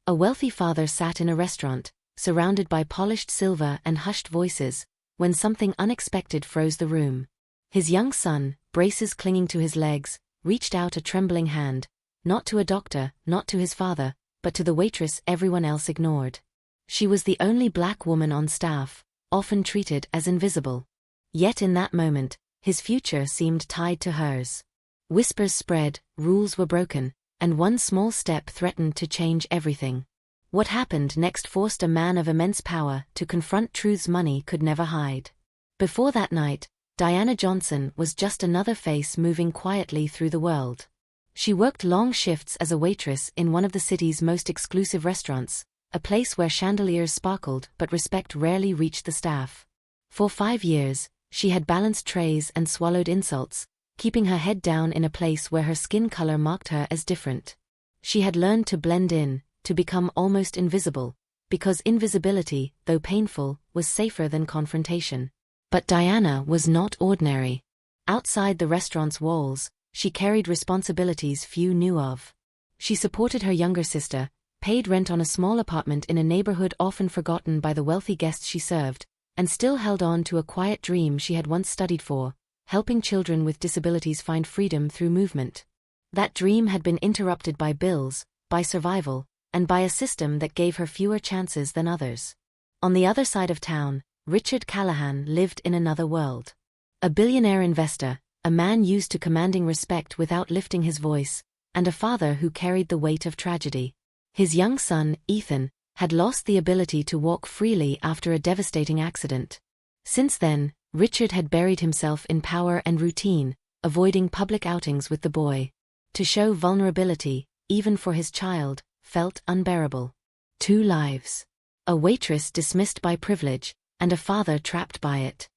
A wealthy father sat in a restaurant, surrounded by polished silver and hushed voices, when something unexpected froze the room. His young son, braces clinging to his legs, reached out a trembling hand, not to a doctor, not to his father, but to the waitress everyone else ignored. She was the only black woman on staff, often treated as invisible. Yet in that moment, his future seemed tied to hers. Whispers spread, rules were broken, and one small step threatened to change everything. What happened next forced a man of immense power to confront truths money could never hide. Before that night, Diana Johnson was just another face moving quietly through the world. She worked long shifts as a waitress in one of the city's most exclusive restaurants, a place where chandeliers sparkled but respect rarely reached the staff. For 5 years, she had balanced trays and swallowed insults, keeping her head down in a place where her skin color marked her as different. She had learned to blend in, to become almost invisible, because invisibility, though painful, was safer than confrontation. But Diana was not ordinary. Outside the restaurant's walls, she carried responsibilities few knew of. She supported her younger sister, paid rent on a small apartment in a neighborhood often forgotten by the wealthy guests she served, and still held on to a quiet dream she had once studied for, helping children with disabilities find freedom through movement. That dream had been interrupted by bills, by survival, and by a system that gave her fewer chances than others. On the other side of town, Richard Callahan lived in another world. A billionaire investor, a man used to commanding respect without lifting his voice, and a father who carried the weight of tragedy. His young son, Ethan, had lost the ability to walk freely after a devastating accident. Since then, Richard had buried himself in power and routine, avoiding public outings with the boy. To show vulnerability, even for his child, felt unbearable. 2 lives. A waitress dismissed by privilege, and a father trapped by it.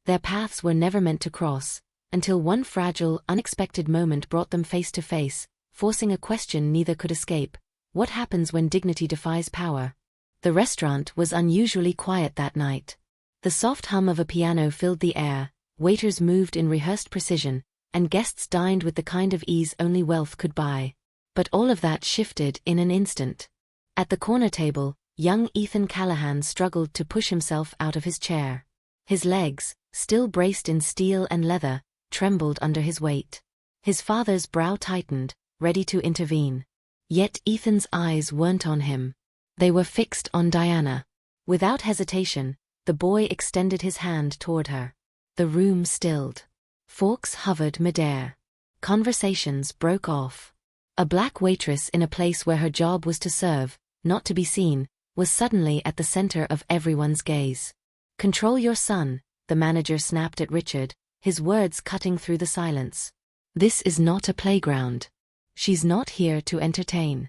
Their paths were never meant to cross, until one fragile, unexpected moment brought them face to face, forcing a question neither could escape: what happens when dignity defies power? The restaurant was unusually quiet that night. The soft hum of a piano filled the air, waiters moved in rehearsed precision, and guests dined with the kind of ease only wealth could buy. But all of that shifted in an instant. At the corner table, young Ethan Callahan struggled to push himself out of his chair. His legs, still braced in steel and leather, trembled under his weight. His father's brow tightened, ready to intervene. Yet Ethan's eyes weren't on him. They were fixed on Diana. Without hesitation, the boy extended his hand toward her. The room stilled. Forks hovered midair. Conversations broke off. A black waitress in a place where her job was to serve, not to be seen, was suddenly at the center of everyone's gaze. "Control your son," the manager snapped at Richard, his words cutting through the silence. "This is not a playground. She's not here to entertain."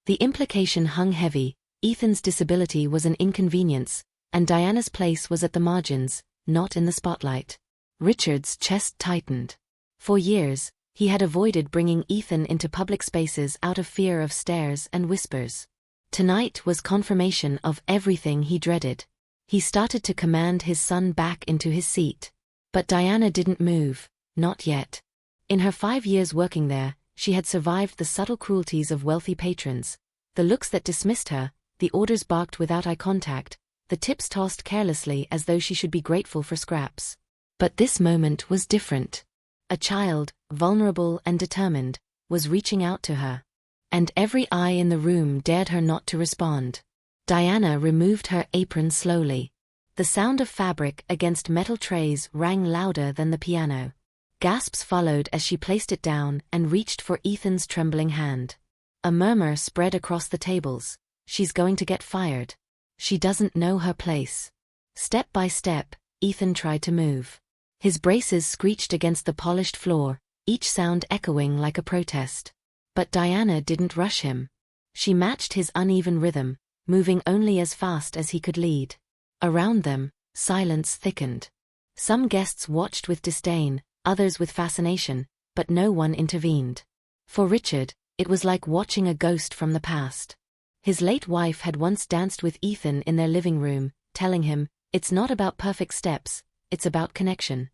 The implication hung heavy. Ethan's disability was an inconvenience, and Diana's place was at the margins, not in the spotlight. Richard's chest tightened. For years, he had avoided bringing Ethan into public spaces out of fear of stares and whispers. Tonight was confirmation of everything he dreaded. He started to command his son back into his seat. But Diana didn't move, not yet. In her 5 years working there, she had survived the subtle cruelties of wealthy patrons, the looks that dismissed her, the orders barked without eye contact, the tips tossed carelessly as though she should be grateful for scraps. But this moment was different. A child, vulnerable and determined, was reaching out to her. And every eye in the room dared her not to respond. Diana removed her apron slowly. The sound of fabric against metal trays rang louder than the piano. Gasps followed as she placed it down and reached for Ethan's trembling hand. A murmur spread across the tables. "She's going to get fired. She doesn't know her place." Step by step, Ethan tried to move. His braces screeched against the polished floor, each sound echoing like a protest. But Diana didn't rush him. She matched his uneven rhythm, moving only as fast as he could lead. Around them, silence thickened. Some guests watched with disdain, others with fascination, but no one intervened. For Richard, it was like watching a ghost from the past. His late wife had once danced with Ethan in their living room, telling him, "It's not about perfect steps, it's about connection."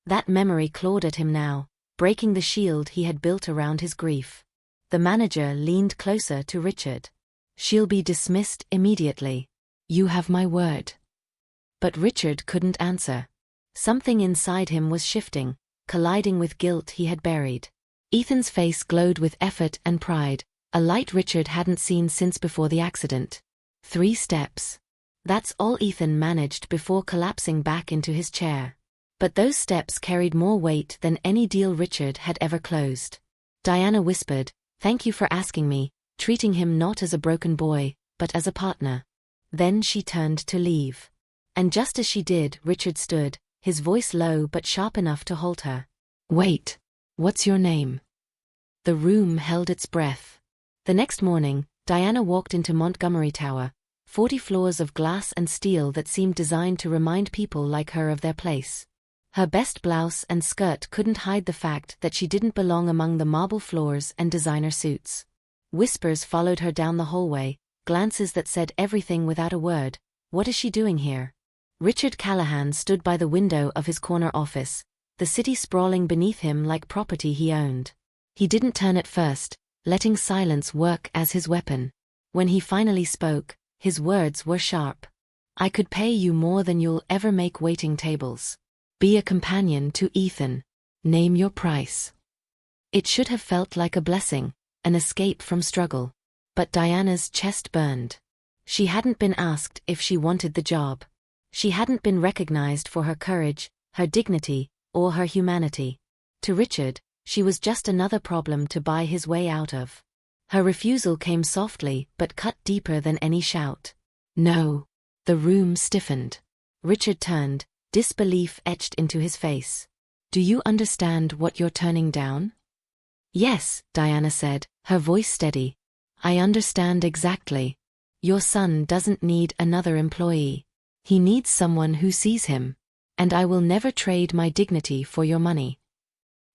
That memory clawed at him now, breaking the shield he had built around his grief. The manager leaned closer to Richard. She'll be dismissed immediately. You have my word. But Richard couldn't answer. Something inside him was shifting, colliding with guilt he had buried. Ethan's face glowed with effort and pride, a light Richard hadn't seen since before the accident. 3 steps. That's all Ethan managed before collapsing back into his chair. But those steps carried more weight than any deal Richard had ever closed. Diana whispered, "Thank you for asking me," treating him not as a broken boy, but as a partner. Then she turned to leave. And just as she did, Richard stood, his voice low but sharp enough to halt her. "Wait. What's your name?" The room held its breath. The next morning, Diana walked into Montgomery Tower, 40 floors of glass and steel that seemed designed to remind people like her of their place. Her best blouse and skirt couldn't hide the fact that she didn't belong among the marble floors and designer suits. Whispers followed her down the hallway, glances that said everything without a word. What is she doing here? Richard Callahan stood by the window of his corner office, the city sprawling beneath him like property he owned. He didn't turn at first, letting silence work as his weapon. When he finally spoke, his words were sharp. "I could pay you more than you'll ever make waiting tables. Be a companion to Ethan. Name your price." It should have felt like a blessing, an escape from struggle. But Diana's chest burned. She hadn't been asked if she wanted the job. She hadn't been recognized for her courage, her dignity, or her humanity. To Richard, she was just another problem to buy his way out of. Her refusal came softly but cut deeper than any shout. "No." The room stiffened. Richard turned, disbelief etched into his face. "Do you understand what you're turning down?" "Yes," Diana said, her voice steady. "I understand exactly. Your son doesn't need another employee. He needs someone who sees him. And I will never trade my dignity for your money."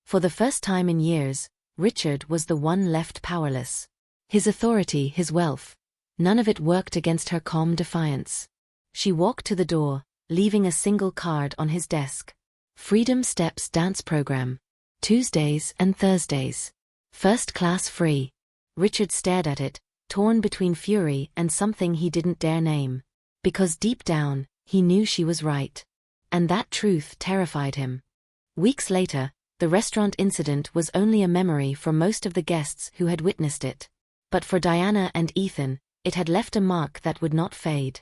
For the first time in years, Richard was the one left powerless. His authority, his wealth, none of it worked against her calm defiance. She walked to the door, leaving a single card on his desk. Freedom Steps Dance Program. Tuesdays and Thursdays. First class free. Richard stared at it, torn between fury and something he didn't dare name. Because deep down, he knew she was right. And that truth terrified him. Weeks later, the restaurant incident was only a memory for most of the guests who had witnessed it. But for Diana and Ethan, it had left a mark that would not fade.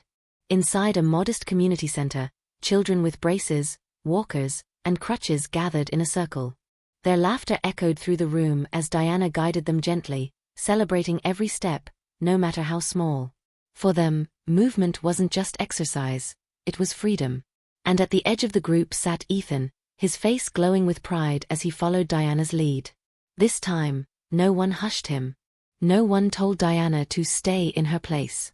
Inside a modest community center, children with braces, walkers, and crutches gathered in a circle. Their laughter echoed through the room as Diana guided them gently, celebrating every step, no matter how small. For them, movement wasn't just exercise, it was freedom. And at the edge of the group sat Ethan, his face glowing with pride as he followed Diana's lead. This time, no one hushed him. No one told Diana to stay in her place.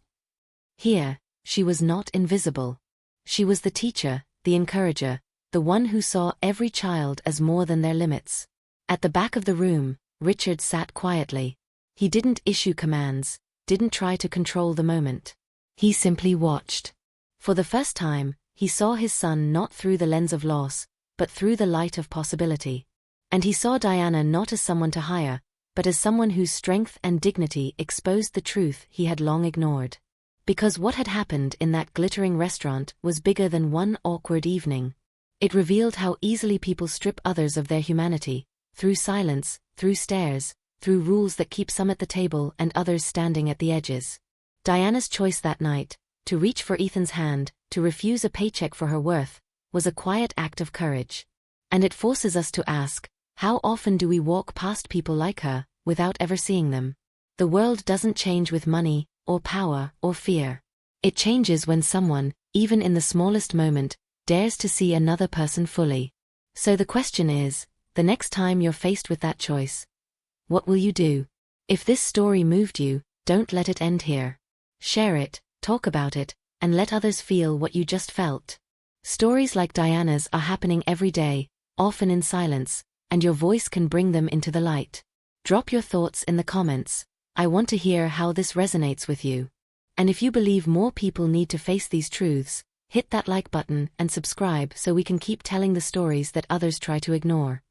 Here, she was not invisible. She was the teacher, the encourager, the one who saw every child as more than their limits. At the back of the room, Richard sat quietly. He didn't issue commands, didn't try to control the moment. He simply watched. For the first time, he saw his son not through the lens of loss, but through the light of possibility. And he saw Diana not as someone to hire, but as someone whose strength and dignity exposed the truth he had long ignored. Because what had happened in that glittering restaurant was bigger than one awkward evening. It revealed how easily people strip others of their humanity, through silence, through stares, through rules that keep some at the table and others standing at the edges. Diana's choice that night, to reach for Ethan's hand, to refuse a paycheck for her worth, was a quiet act of courage. And it forces us to ask, how often do we walk past people like her, without ever seeing them? The world doesn't change with money, or power, or fear. It changes when someone, even in the smallest moment, dares to see another person fully. So the question is, the next time you're faced with that choice, what will you do? If this story moved you, don't let it end here. Share it, talk about it, and let others feel what you just felt. Stories like Diana's are happening every day, often in silence, and your voice can bring them into the light. Drop your thoughts in the comments. I want to hear how this resonates with you. And if you believe more people need to face these truths, hit that like button and subscribe so we can keep telling the stories that others try to ignore.